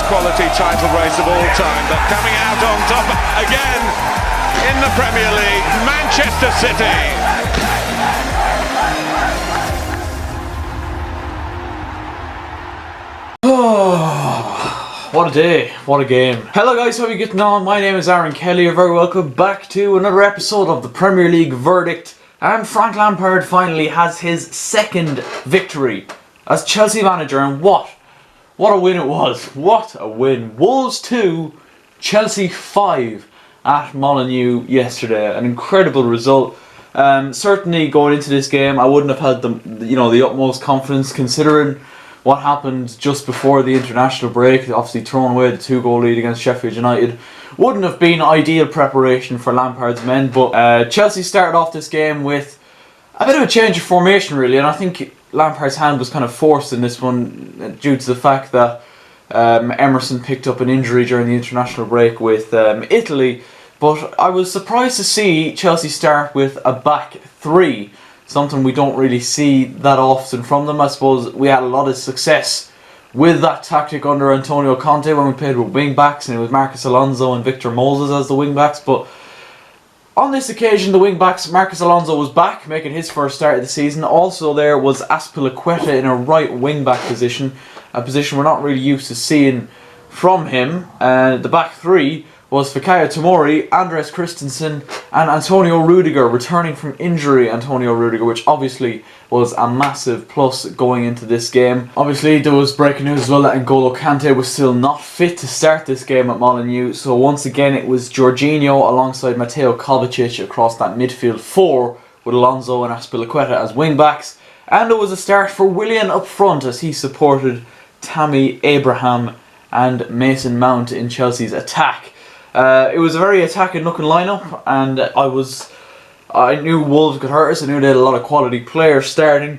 quality title race of all time, but coming out on top again in the Premier League, Manchester City. What a day, what a game. Hello guys, how are you getting on? My name is Aaron Kelly. You're very welcome back to another episode of the Premier League Verdict. And Frank Lampard finally has his second victory as Chelsea manager, and what a win it was. What a win. Wolves 2, Chelsea 5 at Molineux yesterday. An incredible result. Certainly going into this game, I wouldn't have had the utmost confidence considering what happened just before the international break. Obviously throwing away the 2-goal lead against Sheffield United wouldn't have been ideal preparation for Lampard's men, but Chelsea started off this game with a bit of a change of formation really, and I think Lampard's hand was kind of forced in this one due to the fact that Emerson picked up an injury during the international break with Italy. But I was surprised to see Chelsea start with a back three, something we don't really see that often from them. I suppose we had a lot of success with that tactic under Antonio Conte when we played with wing backs, and it was Marcos Alonso and Victor Moses as the wing backs. But on this occasion, the wing backs, Marcos Alonso was back, making his first start of the season. Also there was Azpilicueta in a right wing back position, a position we're not really used to seeing from him. The back three was Fikayo Tomori, Andres Christensen and Antonio Rudiger, returning from injury Antonio Rudiger, which obviously was a massive plus going into this game. Obviously there was breaking news as well that N'Golo Kante was still not fit to start this game at Molineux, so once again it was Jorginho alongside Mateo Kovacic across that midfield four with Alonso and Azpilicueta as wing backs, and it was a start for Willian up front as he supported Tammy Abraham and Mason Mount in Chelsea's attack. It was a very attacking looking lineup, and I knew Wolves could hurt us. I knew they had a lot of quality players starting,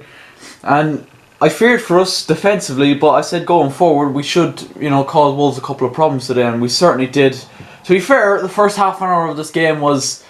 and I feared for us defensively, but I said going forward we should, cause Wolves a couple of problems today, and we certainly did. To be fair, the first half an hour of this game was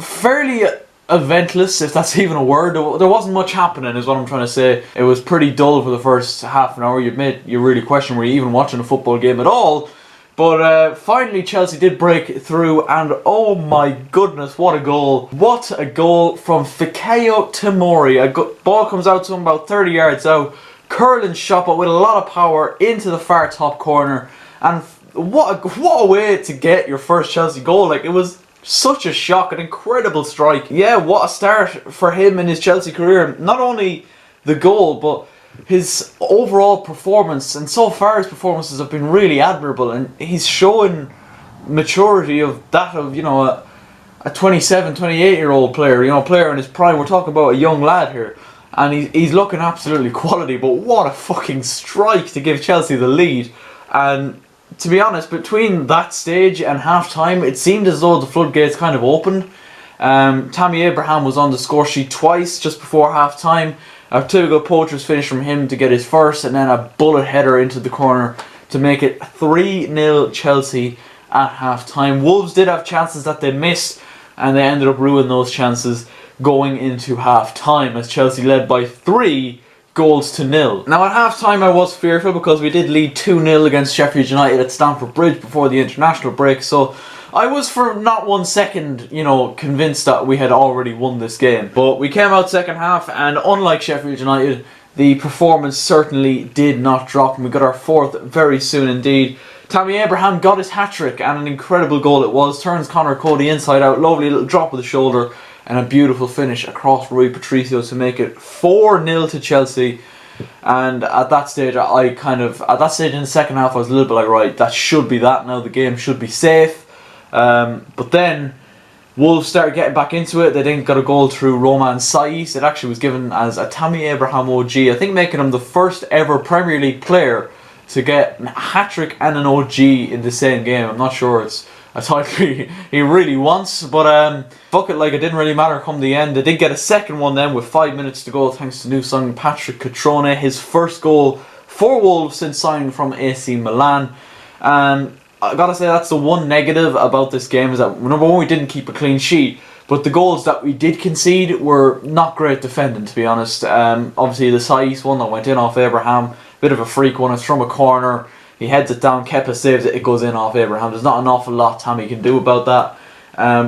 fairly eventless, if that's even a word. There wasn't much happening, is what I'm trying to say. It was pretty dull for the first half an hour. You really question were you even watching a football game at all. But finally Chelsea did break through, and oh my goodness, what a goal. What a goal from Fikayo Tomori. A ball comes out to him about 30 yards out, curling shot but with a lot of power into the far top corner. And what a way to get your first Chelsea goal. Like, it was such a shock, an incredible strike. Yeah, what a start for him in his Chelsea career. Not only the goal, but his overall performance, and so far his performances have been really admirable, and he's showing maturity of a 27, 28-year-old player, player in his prime. We're talking about a young lad here, and he's looking absolutely quality. But what a fucking strike to give Chelsea the lead. And to be honest, between that stage and half time, it seemed as though the floodgates kind of opened. Tammy Abraham was on the score sheet twice just before half time. A typical poacher's finish from him to get his first, and then a bullet header into the corner to make it 3-0 Chelsea at half time. Wolves did have chances that they missed, and they ended up ruining those chances going into half time as Chelsea led by 3-0. Now at half time I was fearful because we did lead 2-0 against Sheffield United at Stamford Bridge before the international break, so I was for not 1 second, convinced that we had already won this game. But we came out second half, and unlike Sheffield United, the performance certainly did not drop, and we got our fourth very soon indeed. Tammy Abraham got his hat-trick, and an incredible goal it was. Turns Connor Cody inside out, lovely little drop of the shoulder, and a beautiful finish across Rui Patricio to make it 4-0 to Chelsea. And at that stage in the second half, I was a little bit like, right, that should be that now. The game should be safe. But then Wolves started getting back into it. They then got a goal through Roman Saiz. It actually was given as a Tammy Abraham OG, I think making him the first ever Premier League player to get a hat-trick and an OG in the same game. I'm not sure it's a title he really wants, but fuck it, like, it didn't really matter come the end. They did get a second one then with 5 minutes to go thanks to new signing Patrick Cutrone, his first goal for Wolves since signing from AC Milan. And I gotta say, that's the one negative about this game, is that number one, we didn't keep a clean sheet, but the goals that we did concede were not great defending, to be honest. Obviously the Saiz one that went in off Abraham, bit of a freak one. It's from a corner. He heads it down, Kepa saves it, it goes in off Abraham. There's not an awful lot Tammy can do about that.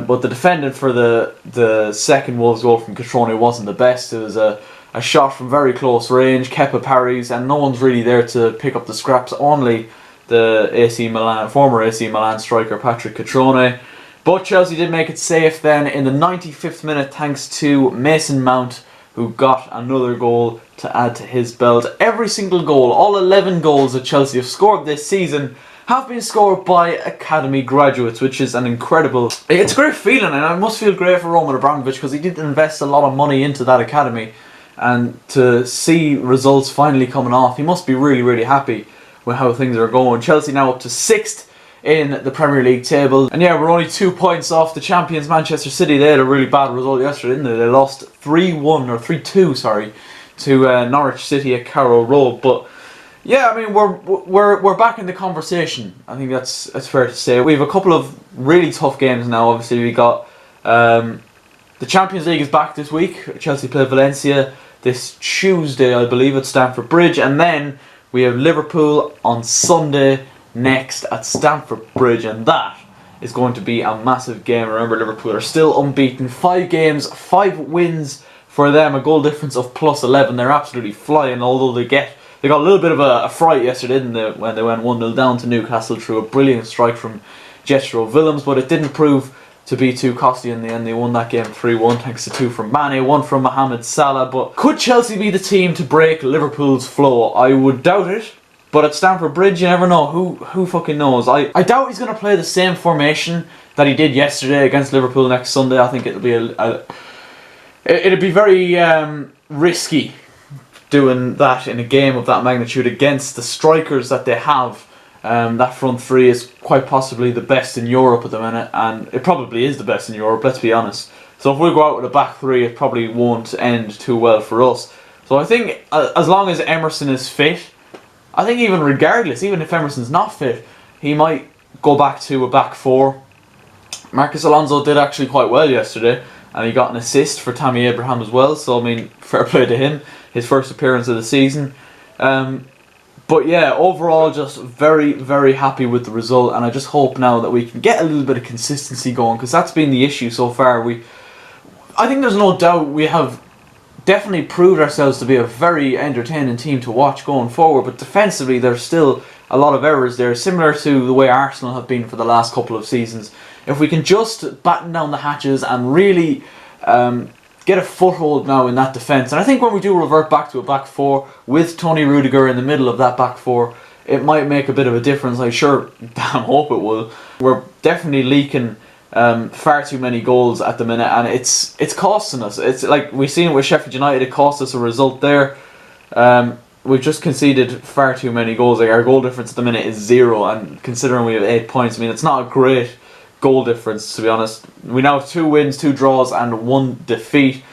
But the defending for the second Wolves goal from Cutrone wasn't the best. It was a shot from very close range, Kepa parries, and no one's really there to pick up the scraps, only the former AC Milan striker Patrick Cutrone. But Chelsea did make it safe then in the 95th minute thanks to Mason Mount, who got another goal to add to his belt. Every single goal, all 11 goals that Chelsea have scored this season, have been scored by academy graduates, which is an incredible... It's a great feeling, and I must feel great for Roman Abramovich because he did invest a lot of money into that academy, and to see results finally coming off, he must be really, really happy with how things are going. Chelsea now up to 6th in the Premier League table, and yeah, we're only 2 points off the champions Manchester City. They had a really bad result yesterday, didn't they? They lost 3-1 or 3-2, sorry, to Norwich City at Carrow Road. But yeah, I mean, we're back in the conversation. I think that's fair to say. We have a couple of really tough games now. Obviously, we got the Champions League is back this week. Chelsea play Valencia this Tuesday, I believe, at Stamford Bridge, and then we have Liverpool on Sunday next at Stamford Bridge, and that is going to be a massive game. Remember, Liverpool are still unbeaten, 5 games, 5 wins for them, a goal difference of +11. They're absolutely flying, although they got a little bit of a fright yesterday, didn't they, when they went 1-0 down to Newcastle through a brilliant strike from Jethro Willems, but it didn't prove to be too costly in the end. They won that game 3-1 thanks to 2 from Mane, 1 from Mohamed Salah. But could Chelsea be the team to break Liverpool's flow? I would doubt it. But at Stamford Bridge, you never know. Who fucking knows? I doubt he's going to play the same formation that he did yesterday against Liverpool next Sunday. I think it'll be it'd be very risky doing that in a game of that magnitude against the strikers that they have. That front three is quite possibly the best in Europe at the minute, and it probably is the best in Europe, let's be honest. So if we go out with a back three, it probably won't end too well for us. So I think as long as Emerson is fit, I think even regardless, even if Emerson's not fit, he might go back to a back four. Marcus Alonso did actually quite well yesterday, and he got an assist for Tammy Abraham as well, so I mean, fair play to him, his first appearance of the season. But yeah, overall just very, very happy with the result, and I just hope now that we can get a little bit of consistency going, because that's been the issue so far. I think there's no doubt we have definitely proved ourselves to be a very entertaining team to watch going forward, but defensively there's still a lot of errors there, similar to the way Arsenal have been for the last couple of seasons. If we can just batten down the hatches and really get a foothold now in that defence, and I think when we do revert back to a back four with Tony Rudiger in the middle of that back four, it might make a bit of a difference. I sure damn hope it will. We're definitely leaking far too many goals at the minute, and it's costing us. It's like we've seen it with Sheffield United, it cost us a result there. We've just conceded far too many goals. Like, our goal difference at the minute is 0, and considering we have 8 points, I mean, it's not a great goal difference, to be honest. We now have 2 wins, 2 draws and 1 defeat.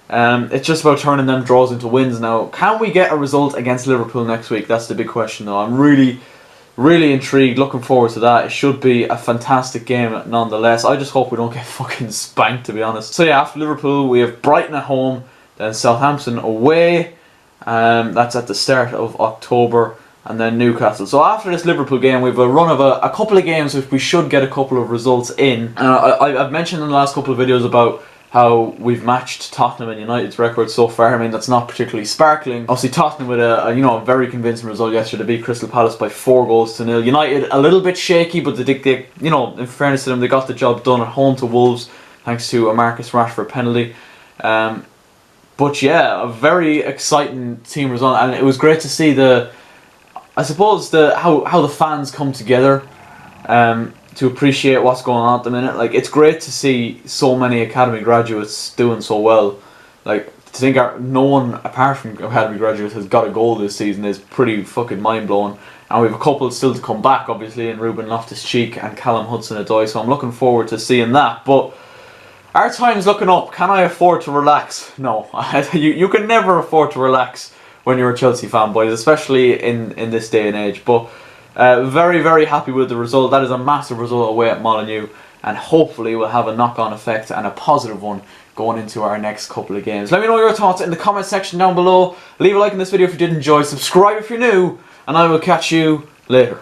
It's just about turning them draws into wins now. Can we get a result against Liverpool next week? That's the big question though. I'm really intrigued, looking forward to that. It should be a fantastic game nonetheless. I just hope we don't get fucking spanked, to be honest. So yeah, after Liverpool we have Brighton at home, then Southampton away. That's at the start of October, and then Newcastle. So after this Liverpool game, we have a run of a couple of games which we should get a couple of results in. I've mentioned in the last couple of videos about how we've matched Tottenham and United's record so far. I mean, that's not particularly sparkling. Obviously Tottenham with a very convincing result yesterday, beat Crystal Palace by 4-0. United a little bit shaky, but they in fairness to them, they got the job done at home to Wolves thanks to a Marcus Rashford penalty. But yeah, a very exciting team result, and it was great to see how the fans come together to appreciate what's going on at the minute. Like, it's great to see so many academy graduates doing so well. Like, to think no one apart from academy graduates has got a goal this season is pretty fucking mind blowing. And we have a couple still to come back, obviously, in Ruben Loftus-Cheek and Callum Hudson-Odoi. So I'm looking forward to seeing that. But our time's looking up. Can I afford to relax? No. You can never afford to relax when you're a Chelsea fan, boys, especially in this day and age. But very, very happy with the result. That is a massive result away at Molineux, and hopefully we'll have a knock-on effect and a positive one going into our next couple of games. Let me know your thoughts in the comment section down below. Leave a like in this video if you did enjoy. Subscribe if you're new, and I will catch you later.